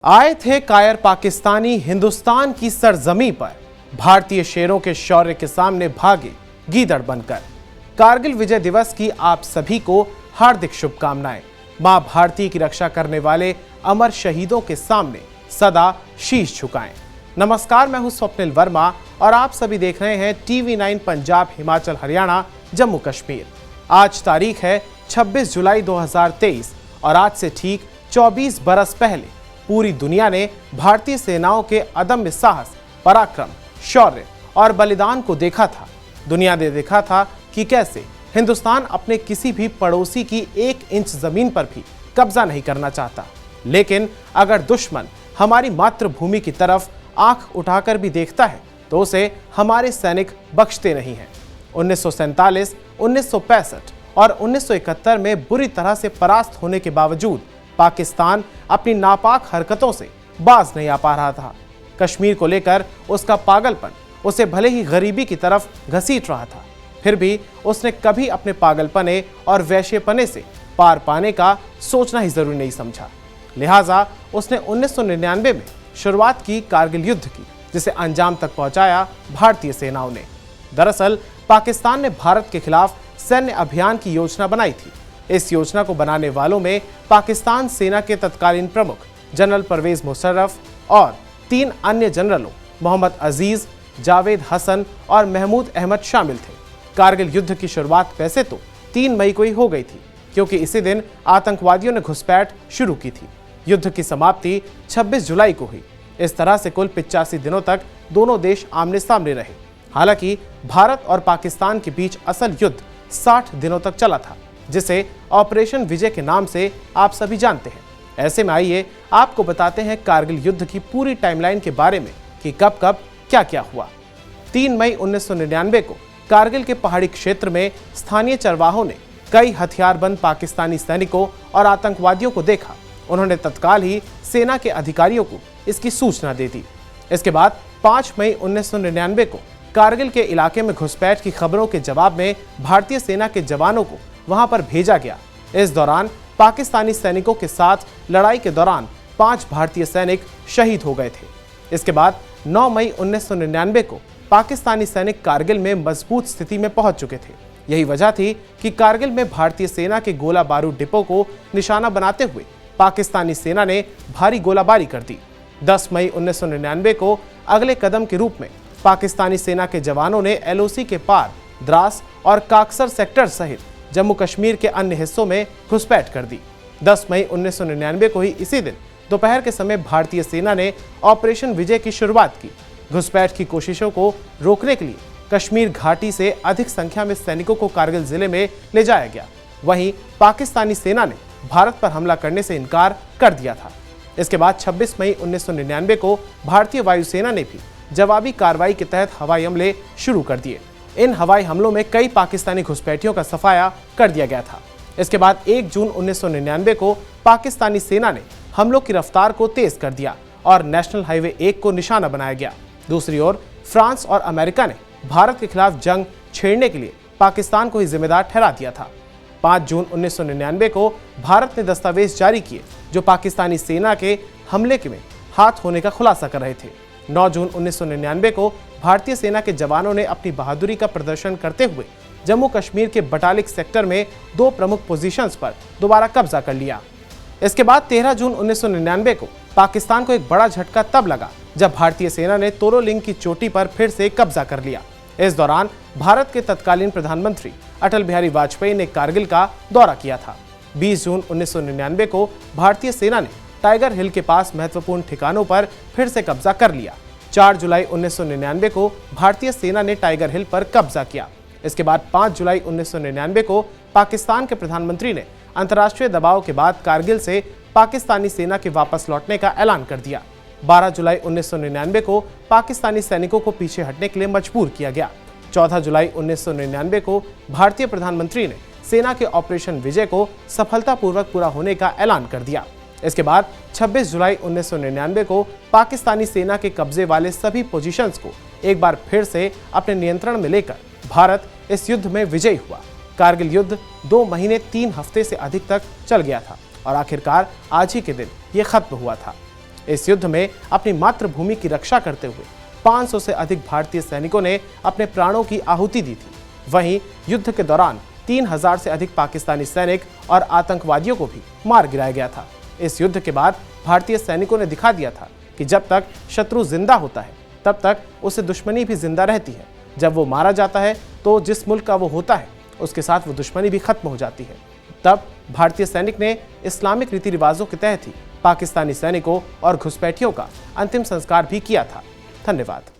आए थे कायर पाकिस्तानी हिंदुस्तान की सरजमी पर, भारतीय शेरों के शौर्य के सामने भागे गीदड़ बनकर। कारगिल विजय दिवस की आप सभी को हार्दिक शुभकामनाएं। मां भारती की रक्षा करने वाले अमर शहीदों के सामने सदा शीश झुकाएं। नमस्कार, मैं हूं स्वप्निल वर्मा और आप सभी देख रहे हैं TV9 पंजाब, हिमाचल, हरियाणा, जम्मू कश्मीर। आज तारीख है 26 जुलाई 2023 और आज से ठीक 24 बरस पहले पूरी दुनिया ने भारतीय सेनाओं के अदम्य साहस, पराक्रम, शौर्य और बलिदान को देखा था। दुनिया ने देखा था कि कैसे हिंदुस्तान अपने किसी भी पड़ोसी की 1 इंच जमीन पर भी कब्जा नहीं करना चाहता। लेकिन अगर दुश्मन हमारी मातृभूमि की तरफ आंख उठाकर भी देखता है तो उसे हमारे सैनिक बख्शते नहीं हैं। 1947, 1965 और 1971 में बुरी तरह से परास्त होने के बावजूद पाकिस्तान अपनी नापाक हरकतों से बाज नहीं आ पा रहा था। कश्मीर को लेकर उसका पागलपन उसे भले ही गरीबी की तरफ घसीट रहा था, फिर भी उसने कभी अपने पागलपने और वैश्यपने से पार पाने का सोचना ही जरूरी नहीं समझा। लिहाजा उसने 1999 में शुरुआत की कारगिल युद्ध की, जिसे अंजाम तक पहुंचाया भारतीय सेनाओं ने। दरअसल पाकिस्तान ने भारत के खिलाफ सैन्य अभियान की योजना बनाई थी। इस योजना को बनाने वालों में पाकिस्तान सेना के तत्कालीन प्रमुख जनरल परवेज मुशर्रफ और 3 अन्य जनरलों मोहम्मद अजीज, जावेद हसन और महमूद अहमद शामिल थे। कारगिल युद्ध की शुरुआत वैसे तो 3 मई को ही हो गई थी, क्योंकि इसी दिन आतंकवादियों ने घुसपैठ शुरू की थी। युद्ध की समाप्ति 26 जुलाई को हुई। इस तरह से कुल 85 दिनों तक दोनों देश आमने सामने रहे। हालांकि भारत और पाकिस्तान के बीच असल युद्ध 60 दिनों तक चला था, जिसे ऑपरेशन विजय के नाम से आप सभी जानते हैं। ऐसे में आइए आपको बताते हैं कारगिल युद्ध की पूरी टाइमलाइन के बारे में कि कब कब क्या क्या हुआ। 3 मई 1999 को कारगिल के पहाड़ी क्षेत्र में स्थानीय चरवाहों ने कई हथियारबंद पाकिस्तानी सैनिकों और आतंकवादियों को देखा। उन्होंने तत्काल ही सेना के अधिकारियों को इसकी सूचना दे दी। इसके बाद 5 मई 1999 को कारगिल के इलाके में घुसपैठ की खबरों के जवाब में भारतीय सेना के जवानों को वहां पर भेजा गया। इस दौरान पाकिस्तानी सैनिकों के साथ लड़ाई के दौरान 5 भारतीय सैनिक शहीद हो गए थे। इसके बाद 9 मई 1999 को पाकिस्तानी सैनिक कारगिल में मजबूत स्थिति में पहुंच चुके थे। यही वजह थी कि कारगिल में भारतीय सेना के गोला बारूद डिपो को निशाना बनाते हुए पाकिस्तानी सेना ने भारी गोलाबारी कर दी। 10 मई 1999 को अगले कदम के रूप में पाकिस्तानी सेना के जवानों ने LOC के पार द्रास और काकसर सेक्टर सहित जम्मू कश्मीर के अन्य हिस्सों में घुसपैठ कर दी। 10 मई 1999 को ही इसी दिन दोपहर के समय भारतीय सेना ने ऑपरेशन विजय की शुरुआत की। घुसपैठ की कोशिशों को रोकने के लिए कश्मीर घाटी से अधिक संख्या में सैनिकों को कारगिल जिले में ले जाया गया। वहीं पाकिस्तानी सेना ने भारत पर हमला करने से इनकार कर दिया था। इसके बाद 26 मई 1999 को भारतीय वायुसेना ने भी जवाबी कार्रवाई के तहत हवाई हमले शुरू कर दिए। इन हवाई हमलों में कई पाकिस्तानी घुसपैठियों का सफाया कर दिया गया था। इसके बाद 1 जून 1999 को पाकिस्तानी सेना ने हमलों की रफ्तार को तेज कर दिया और नेशनल हाईवे 1 को निशाना बनाया गया। दूसरी ओर फ्रांस और अमेरिका ने भारत के खिलाफ जंग छेड़ने के लिए पाकिस्तान को ही जिम्मेदार ठहरा दिया था। 5 जून 1999 को भारत ने दस्तावेज जारी किए जो पाकिस्तानी सेना के हमले में हाथ होने का खुलासा कर रहे थे। 9 जून 1999 को भारतीय सेना के जवानों ने अपनी बहादुरी का प्रदर्शन करते हुए जम्मू कश्मीर के बटालिक सेक्टर में 2 प्रमुख पोजीशंस पर दोबारा कब्जा कर लिया। इसके बाद 13 जून 1999 को पाकिस्तान को एक बड़ा झटका तब लगा जब भारतीय सेना ने तोरोलिंग की चोटी पर फिर से कब्जा कर लिया। इस दौरान भारत के तत्कालीन प्रधानमंत्री अटल बिहारी वाजपेयी ने कारगिल का दौरा किया था। 20 जून 1999 को भारतीय सेना ने टाइगर हिल के पास महत्वपूर्ण ठिकानों पर फिर से कब्जा कर लिया। 4 जुलाई 1999 को भारतीय सेना ने टाइगर हिल पर कब्जा किया। इसके बाद 5 जुलाई 1999 को पाकिस्तान के प्रधानमंत्री ने अंतर्राष्ट्रीय दबाव के बाद कारगिल से पाकिस्तानी सेना के वापस लौटने का ऐलान कर दिया। 12 जुलाई 1999 को पाकिस्तानी सैनिकों को पीछे हटने के लिए मजबूर किया गया। 14 जुलाई 1999 को भारतीय प्रधानमंत्री ने सेना के ऑपरेशन विजय को सफलतापूर्वक पूरा होने का ऐलान कर दिया। इसके बाद 26 जुलाई 1999 को पाकिस्तानी सेना के कब्जे वाले सभी पोजीशंस को एक बार फिर से अपने नियंत्रण में लेकर भारत इस युद्ध में विजयी हुआ। कारगिल युद्ध 2 महीने 3 हफ्ते से अधिक तक चल गया था और आखिरकार आज ही के दिन ये खत्म हुआ था। इस युद्ध में अपनी मातृभूमि की रक्षा करते हुए 500 से अधिक भारतीय सैनिकों ने अपने प्राणों की आहुति दी थी। वहीं युद्ध के दौरान 3000 से अधिक पाकिस्तानी सैनिक और आतंकवादियों को भी मार गिराया गया था। इस युद्ध के बाद भारतीय सैनिकों ने दिखा दिया था कि जब तक शत्रु जिंदा होता है तब तक उसे दुश्मनी भी जिंदा रहती है। जब वो मारा जाता है तो जिस मुल्क का वो होता है उसके साथ वो दुश्मनी भी खत्म हो जाती है। तब भारतीय सैनिक ने इस्लामिक रीति रिवाजों के तहत ही पाकिस्तानी सैनिकों और घुसपैठियों का अंतिम संस्कार भी किया था। धन्यवाद।